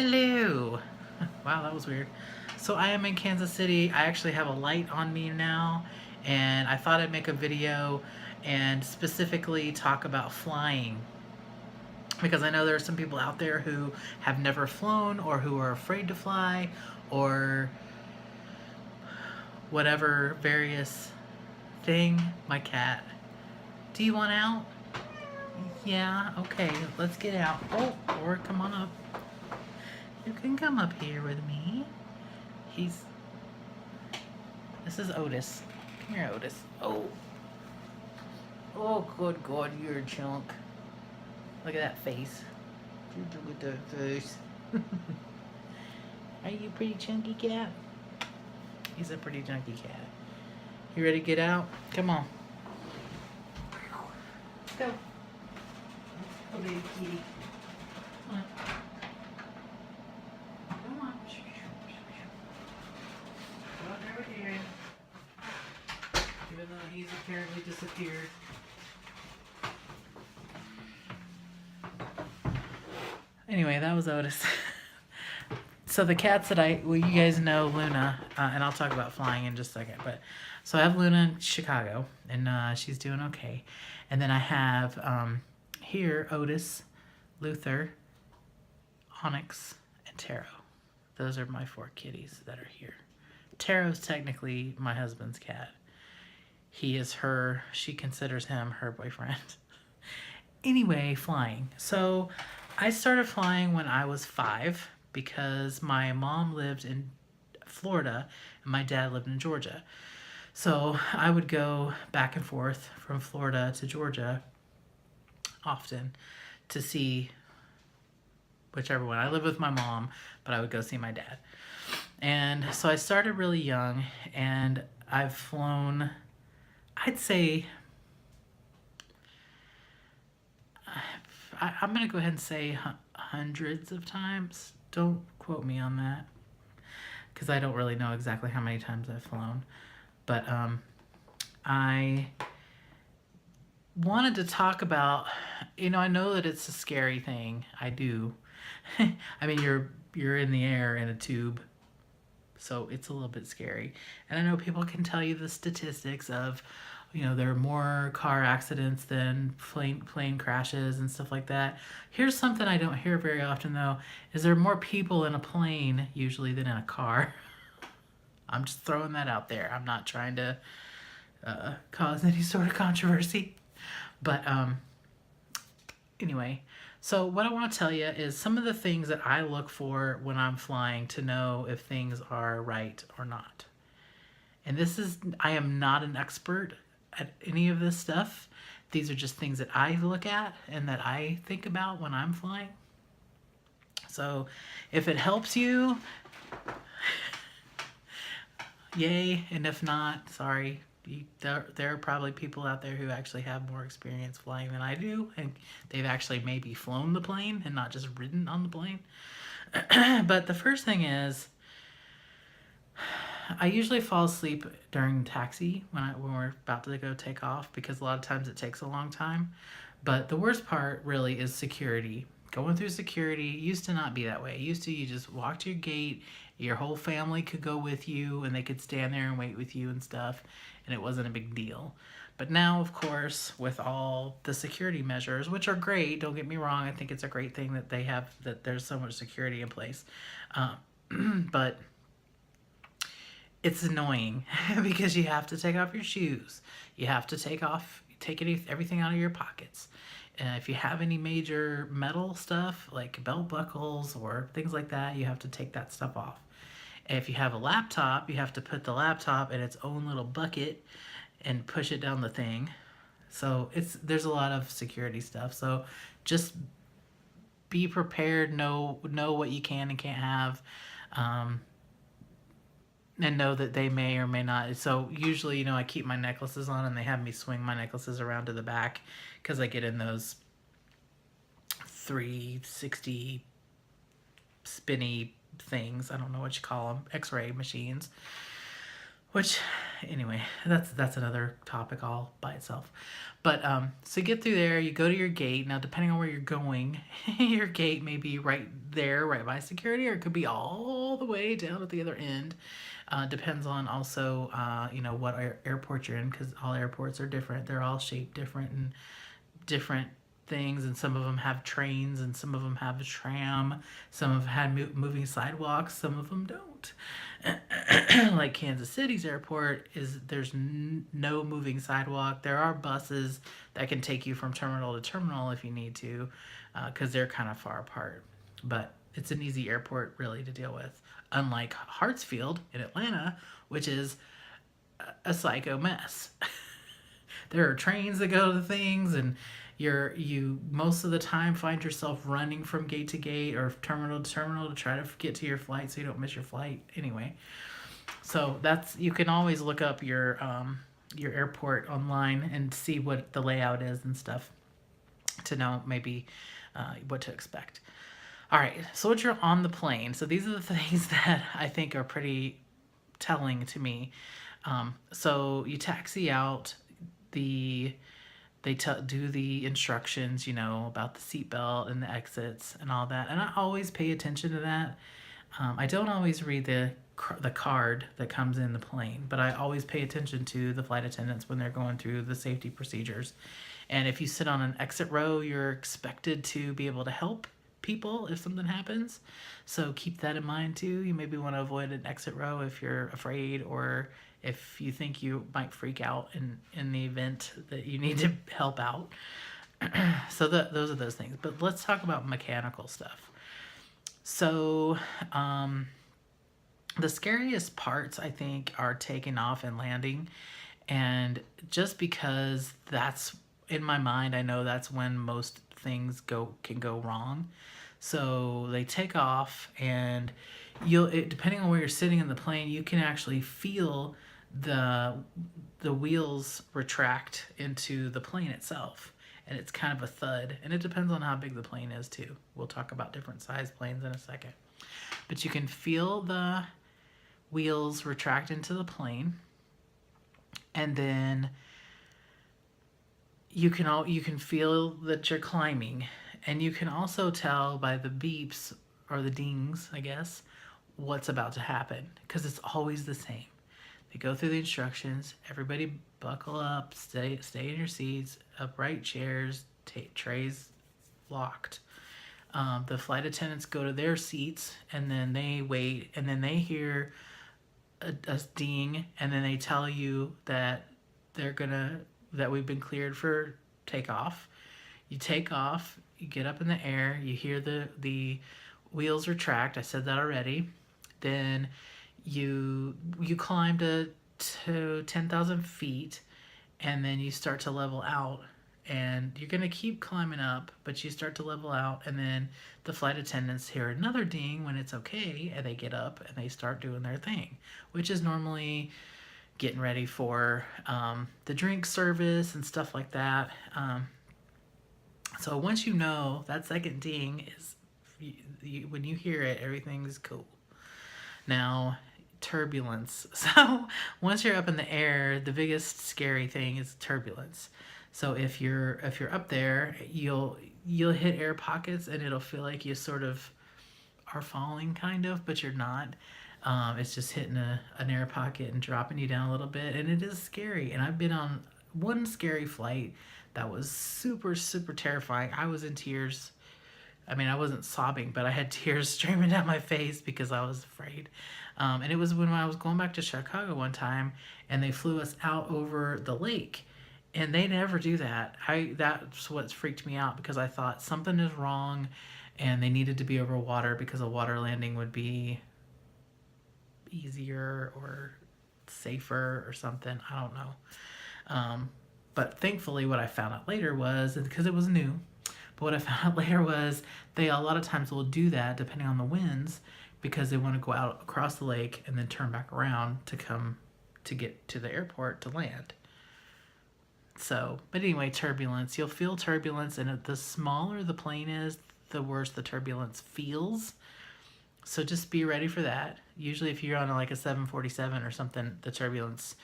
Hello. Wow, that was weird. So I am in Kansas City. I actually have a light on me now, and I thought I'd make a video and specifically talk about flying because I know there are some people out there who have never flown or who are afraid to fly or whatever various thing. My cat. Do you want out? Yeah, okay, let's get out. Oh, or come on up. You can come up here with me. This is Otis. Come here, Otis. Oh. Oh, good God, you're a chunk. Look at that face. Look at that face. Are you a pretty chunky cat? He's a pretty chunky cat. You ready to get out? Come on. Let's go. Oh, baby kitty. Come on. Come on. Go over here. Even though he's apparently disappeared. Anyway, that was Otis. So the cats that well, you guys know Luna, and I'll talk about flying in just a second. But so I have Luna in Chicago, and she's doing okay. And then I have here Otis, Luther, Onyx, and Taro. Those are my 4 kitties that are here. Taro's technically my husband's cat. He is her, she considers him her boyfriend. Anyway, flying. So I started flying when I was 5 because my mom lived in Florida and my dad lived in Georgia. So I would go back and forth from Florida to Georgia often to see whichever one. I lived with my mom, but I would go see my dad. And so I started really young, and I've flown, I'd say, I'm going to go ahead and say hundreds of times. Don't quote me on that, because I don't really know exactly how many times I've flown. But I wanted to talk about, I know that it's a scary thing. I do. I mean, you're in the air in a tube, so it's a little bit scary. And I know people can tell you the statistics of, there are more car accidents than plane crashes and stuff like that. Here's something I don't hear very often, though, is there are more people in a plane usually than in a car. I'm just throwing that out there. I'm not trying to cause any sort of controversy. But anyway, so what I want to tell you is some of the things that I look for when I'm flying to know if things are right or not. And I am not an expert at any of this stuff. These are just things that I look at and that I think about when I'm flying. So if it helps you, yay, and if not, sorry. There are probably people out there who actually have more experience flying than I do, and they've actually maybe flown the plane and not just ridden on the plane. But the first thing is, I usually fall asleep during taxi when we're about to go take off, because a lot of times it takes a long time. But the worst part really is security. Going through security used to not be that way. It used to, you just walk to your gate, your whole family could go with you, and they could stand there and wait with you and stuff, and it wasn't a big deal. But now, of course, with all the security measures, which are great, don't get me wrong, I think it's a great thing that they have, that there's so much security in place. But it's annoying because you have to take off your shoes. You have to take everything out of your pockets. If you have any major metal stuff like belt buckles or things like that, you have to take that stuff off. And if you have a laptop, you have to put the laptop in its own little bucket and push it down the thing. So there's a lot of security stuff. So just be prepared, know what you can and can't have. And know that they may or may not. So usually, I keep my necklaces on, and they have me swing my necklaces around to the back because I get in those 360 spinny things. I don't know what you call them, X-ray machines. Which, anyway, that's another topic all by itself. But so you get through there, you go to your gate. Now, depending on where you're going, your gate may be right there right by security, or it could be all the way down at the other end. Depends on also, what airport you're in, because all airports are different. They're all shaped different and different things, and some of them have trains, and some of them have a tram. Some have had moving sidewalks, some of them don't. Like Kansas City's airport there's no moving sidewalk. There are buses that can take you from terminal to terminal if you need to, because they're kind of far apart. But it's an easy airport really to deal with, unlike Hartsfield in Atlanta, which is a psycho mess. There are trains that go to things, and you most of the time find yourself running from gate to gate or terminal to terminal to try to get to your flight so you don't miss your flight anyway. So you can always look up your airport online and see what the layout is and stuff to know maybe what to expect. All right, so once you're on the plane, so these are the things that I think are pretty telling to me. So you taxi out. They do the instructions, about the seatbelt and the exits and all that, and I always pay attention to that. I don't always read the card that comes in the plane, but I always pay attention to the flight attendants when they're going through the safety procedures. And if you sit on an exit row, you're expected to be able to help people if something happens. So keep that in mind too. You maybe want to avoid an exit row if you're afraid, or if you think you might freak out in the event that you need to help out. So those are those things. But let's talk about mechanical stuff. So the scariest parts, I think, are taking off and landing. And just because that's, in my mind, I know that's when most things can go wrong. So they take off, and depending on where you're sitting in the plane, you can actually feel the wheels retract into the plane itself, and it's kind of a thud, and it depends on how big the plane is too. We'll talk about different size planes in a second, but you can feel the wheels retract into the plane, and then you can feel that you're climbing, and you can also tell by the beeps or the dings, I guess, what's about to happen, because it's always the same. They go through the instructions. Everybody buckle up, stay in your seats, upright chairs, trays locked. The flight attendants go to their seats, and then they wait, and then they hear a ding, and then they tell you that that we've been cleared for takeoff. You take off, you get up in the air, you hear the wheels retract. I said that already. Then you climb to 10,000 feet, and then you start to level out, and you're going to keep climbing up, but you start to level out, and then the flight attendants hear another ding when it's okay, and they get up and they start doing their thing, which is normally getting ready for the drink service and stuff like that. So once you know that second ding is, when you hear it, everything's cool. Now, turbulence. So once you're up in the air, the biggest scary thing is turbulence. So if you're up there, you'll hit air pockets, and it'll feel like you sort of are falling, kind of, but you're not. It's just hitting an air pocket and dropping you down a little bit, and it is scary. And I've been on one scary flight that was super, super terrifying. I was in tears. I mean, I wasn't sobbing, but I had tears streaming down my face because I was afraid. And it was when I was going back to Chicago one time, and they flew us out over the lake. And they never do that. That's what freaked me out, because I thought something is wrong, and they needed to be over water because a water landing would be easier or safer or something. I don't know. But thankfully, what I found out later was, because it was new, but what I found out later was they a lot of times will do that depending on the winds, because they want to go out across the lake and then turn back around to get to the airport to land. So, but anyway, turbulence. You'll feel turbulence, and the smaller the plane is, the worse the turbulence feels. So just be ready for that. Usually if you're on like a 747 or something, the turbulence,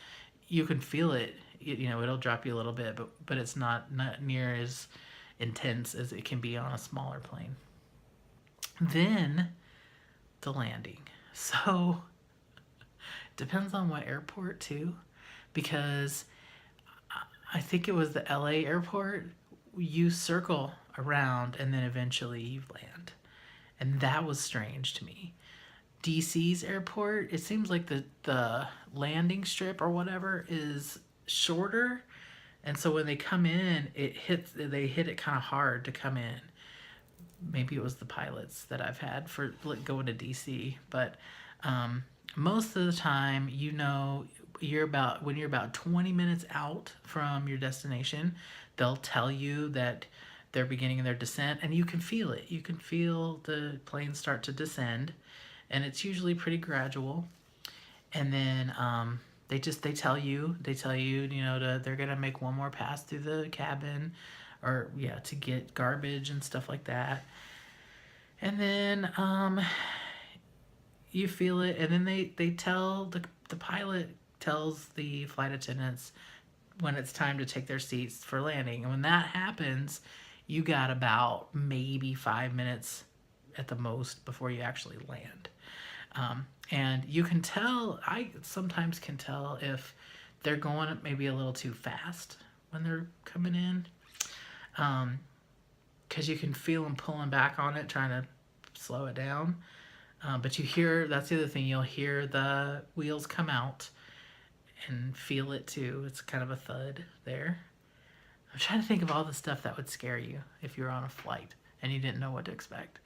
you can feel it. It'll drop you a little bit, but it's not near as intense as it can be on a smaller plane. Then the landing. So depends on what airport too, because I think it was the LA airport. You circle around and then eventually you land. And that was strange to me. DC's airport, it seems like the landing strip or whatever is shorter, and so when they come in, they hit it kind of hard to come in. Maybe it was the pilots that I've had for going to DC, but most of the time, you know, when you're about 20 minutes out from your destination, they'll tell you that they're beginning their descent, and you can feel it. You can feel the plane start to descend, and it's usually pretty gradual. And then they tell you you know they're gonna make one more pass through the cabin, or yeah, to get garbage and stuff like that. And then you feel it, and then they tell the pilot tells the flight attendants when it's time to take their seats for landing. And when that happens, you got about maybe 5 minutes at the most before you actually land. And you can tell, I sometimes can tell if they're going maybe a little too fast when they're coming in. Because you can feel them pulling back on it, trying to slow it down. But you hear, that's the other thing, you'll hear the wheels come out and feel it too. It's kind of a thud there. I'm trying to think of all the stuff that would scare you if you were on a flight and you didn't know what to expect.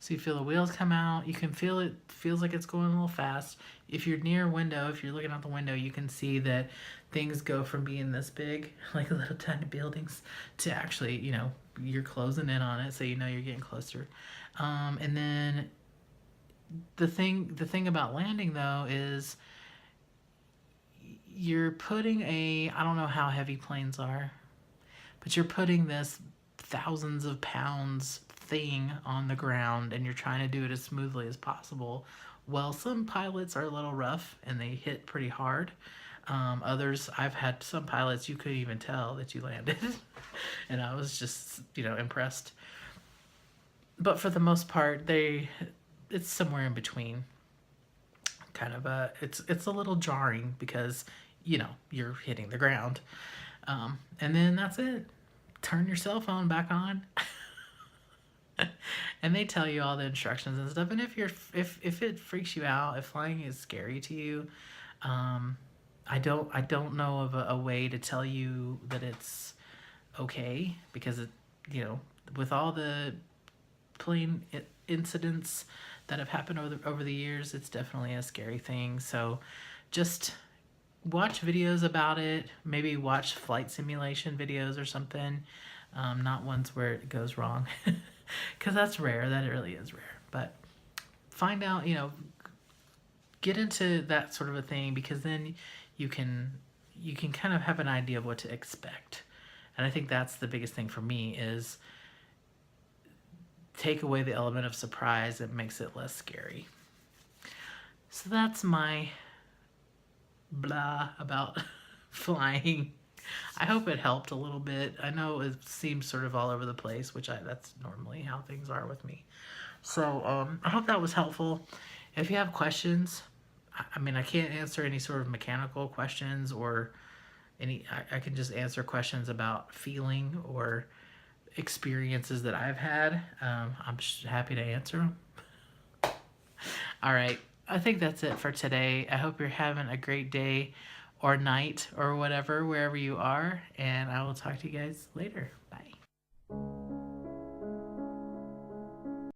So you feel the wheels come out. You can feel it feels like it's going a little fast. If you're near a window, if you're looking out the window, you can see that things go from being this big, like little tiny buildings, to actually, you know, you're closing in on it, so you know you're getting closer. And then the thing about landing though is you're putting I don't know how heavy planes are, but you're putting this thousands of pounds thing on the ground, and you're trying to do it as smoothly as possible. Well, some pilots are a little rough and they hit pretty hard. Others, I've had some pilots you couldn't even tell that you landed, and I was just, you know, impressed. But for the most part, it's somewhere in between. Kind of it's a little jarring because, you know, you're hitting the ground, and then that's it. Turn your cell phone back on. And they tell you all the instructions and stuff. And if it freaks you out, if flying is scary to you, I don't know of a way to tell you that it's okay, because it, you know, with all the plane incidents that have happened over the years, it's definitely a scary thing. So just watch videos about it. Maybe watch flight simulation videos or something. Not ones where it goes wrong. Because that's rare. That really is rare. But find out, you know, get into that sort of a thing, because then you can kind of have an idea of what to expect. And I think that's the biggest thing for me, is take away the element of surprise. It makes it less scary. So that's my blah about flying. I hope it helped a little bit. I know it seems sort of all over the place, which that's normally how things are with me. So I hope that was helpful. If you have questions, I mean, I can't answer any sort of mechanical questions or I can just answer questions about feeling or experiences that I've had. I'm happy to answer them. All right. I think that's it for today. I hope you're having a great day or night or whatever, wherever you are. And I will talk to you guys later.